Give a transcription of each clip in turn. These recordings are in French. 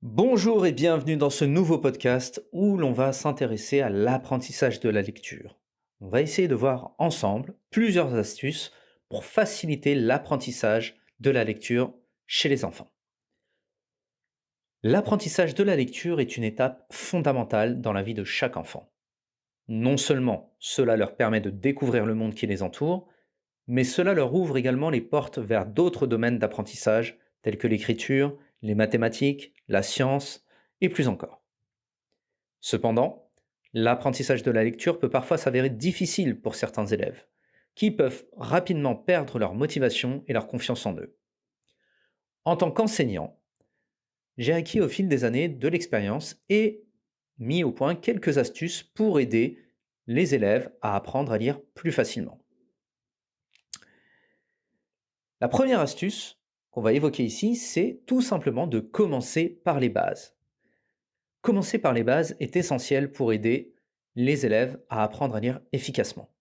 Bonjour et bienvenue dans ce nouveau podcast où l'on va s'intéresser à l'apprentissage de la lecture. On va essayer de voir ensemble plusieurs astuces pour faciliter l'apprentissage de la lecture chez les enfants. L'apprentissage de la lecture est une étape fondamentale dans la vie de chaque enfant. Non seulement cela leur permet de découvrir le monde qui les entoure, mais cela leur ouvre également les portes vers d'autres domaines d'apprentissage tels que l'écriture, les mathématiques, la science et plus encore. Cependant, l'apprentissage de la lecture peut parfois s'avérer difficile pour certains élèves, qui peuvent rapidement perdre leur motivation et leur confiance en eux. En tant qu'enseignant, j'ai acquis au fil des années de l'expérience et mis au point quelques astuces pour aider les élèves à apprendre à lire plus facilement. La première astuce qu'on va évoquer ici, c'est tout simplement de commencer par les bases. Commencer par les bases est essentiel pour aider les élèves à apprendre à lire efficacement.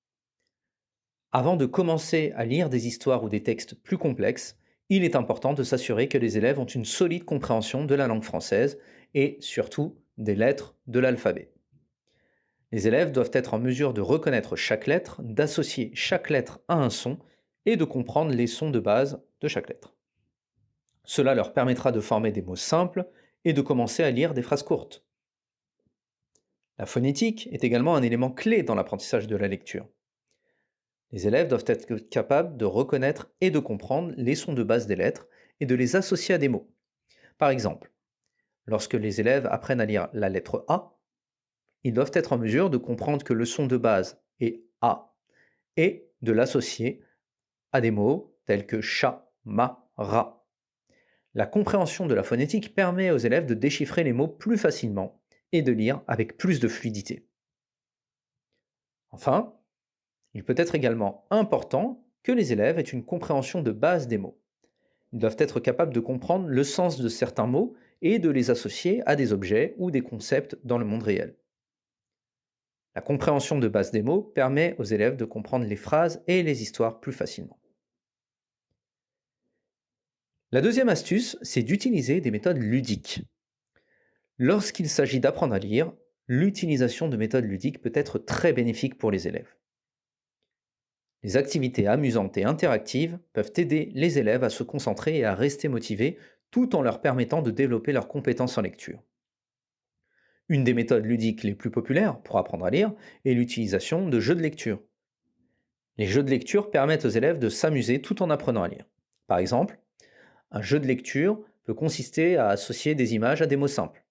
Avant de commencer à lire des histoires ou des textes plus complexes, il est important de s'assurer que les élèves ont une solide compréhension de la langue française et surtout des lettres de l'alphabet. Les élèves doivent être en mesure de reconnaître chaque lettre, d'associer chaque lettre à un son et de comprendre les sons de base de chaque lettre. Cela leur permettra de former des mots simples et de commencer à lire des phrases courtes. La phonétique est également un élément clé dans l'apprentissage de la lecture. Les élèves doivent être capables de reconnaître et de comprendre les sons de base des lettres et de les associer à des mots. Par exemple, lorsque les élèves apprennent à lire la lettre A, ils doivent être en mesure de comprendre que le son de base est A et de l'associer à des mots tels que chat, ma, rat. La compréhension de la phonétique permet aux élèves de déchiffrer les mots plus facilement et de lire avec plus de fluidité. Enfin, il peut être également important que les élèves aient une compréhension de base des mots. Ils doivent être capables de comprendre le sens de certains mots et de les associer à des objets ou des concepts dans le monde réel. La compréhension de base des mots permet aux élèves de comprendre les phrases et les histoires plus facilement. La deuxième astuce, c'est d'utiliser des méthodes ludiques. Lorsqu'il s'agit d'apprendre à lire, l'utilisation de méthodes ludiques peut être très bénéfique pour les élèves. Les activités amusantes et interactives peuvent aider les élèves à se concentrer et à rester motivés tout en leur permettant de développer leurs compétences en lecture. Une des méthodes ludiques les plus populaires pour apprendre à lire est l'utilisation de jeux de lecture. Les jeux de lecture permettent aux élèves de s'amuser tout en apprenant à lire. Par exemple, un jeu de lecture peut consister à associer des images à des mots simples.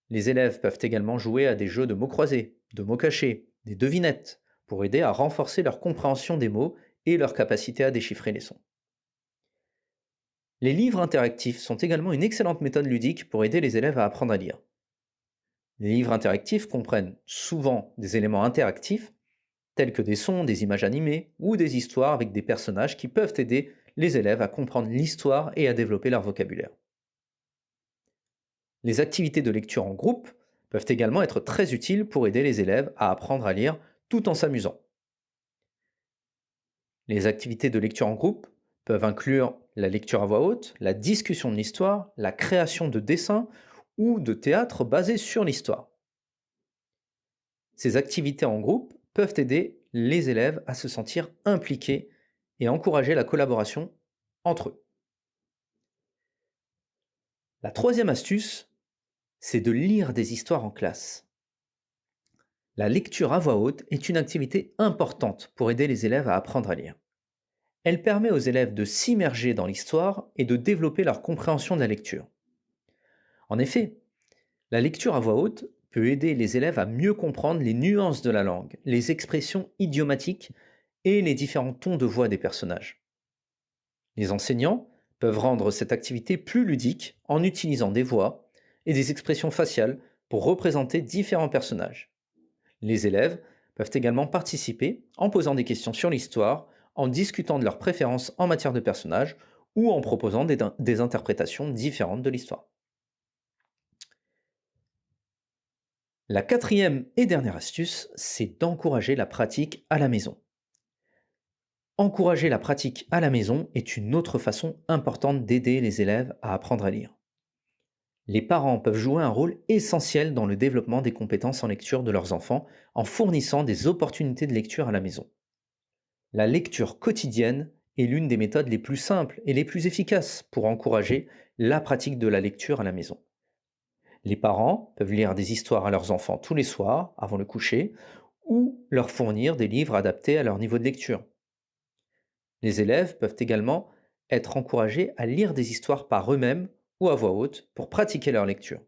Les élèves peuvent également jouer à des jeux de mots croisés, de mots cachés, des devinettes, pour aider à renforcer leur compréhension des mots et leur capacité à déchiffrer les sons. Les livres interactifs sont également une excellente méthode ludique pour aider les élèves à apprendre à lire. Les livres interactifs comprennent souvent des éléments interactifs, tels que des sons, des images animées ou des histoires avec des personnages qui peuvent aider les élèves à comprendre l'histoire et à développer leur vocabulaire. Les activités de lecture en groupe peuvent également être très utiles pour aider les élèves à apprendre à lire tout en s'amusant. Les activités de lecture en groupe peuvent inclure la lecture à voix haute, la discussion de l'histoire, la création de dessins ou de théâtre basés sur l'histoire. Ces activités en groupe peuvent aider les élèves à se sentir impliqués et encourager la collaboration entre eux. La troisième astuce, c'est de lire des histoires en classe. La lecture à voix haute est une activité importante pour aider les élèves à apprendre à lire. Elle permet aux élèves de s'immerger dans l'histoire et de développer leur compréhension de la lecture. En effet, la lecture à voix haute peut aider les élèves à mieux comprendre les nuances de la langue, les expressions idiomatiques et les différents tons de voix des personnages. Les enseignants peuvent rendre cette activité plus ludique en utilisant des voix et des expressions faciales pour représenter différents personnages. Les élèves peuvent également participer en posant des questions sur l'histoire, en discutant de leurs préférences en matière de personnages ou en proposant des interprétations différentes de l'histoire. La quatrième et dernière astuce, c'est d'encourager la pratique à la maison. Encourager la pratique à la maison est une autre façon importante d'aider les élèves à apprendre à lire. Les parents peuvent jouer un rôle essentiel dans le développement des compétences en lecture de leurs enfants en fournissant des opportunités de lecture à la maison. La lecture quotidienne est l'une des méthodes les plus simples et les plus efficaces pour encourager la pratique de la lecture à la maison. Les parents peuvent lire des histoires à leurs enfants tous les soirs, avant le coucher, ou leur fournir des livres adaptés à leur niveau de lecture. Les élèves peuvent également être encouragés à lire des histoires par eux-mêmes ou à voix haute pour pratiquer leur lecture.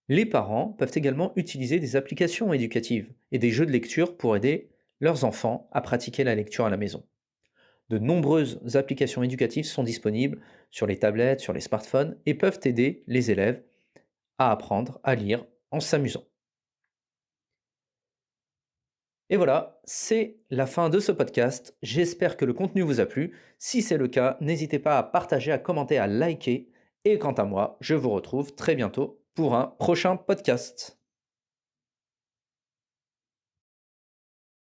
Les parents peuvent également utiliser des applications éducatives et des jeux de lecture pour aider leurs enfants à pratiquer la lecture à la maison. De nombreuses applications éducatives sont disponibles sur les tablettes, sur les smartphones et peuvent aider les élèves à apprendre à lire en s'amusant. Et voilà, c'est la fin de ce podcast. J'espère que le contenu vous a plu. Si c'est le cas, n'hésitez pas à partager, à commenter, à liker. Et quant à moi, je vous retrouve très bientôt pour un prochain podcast.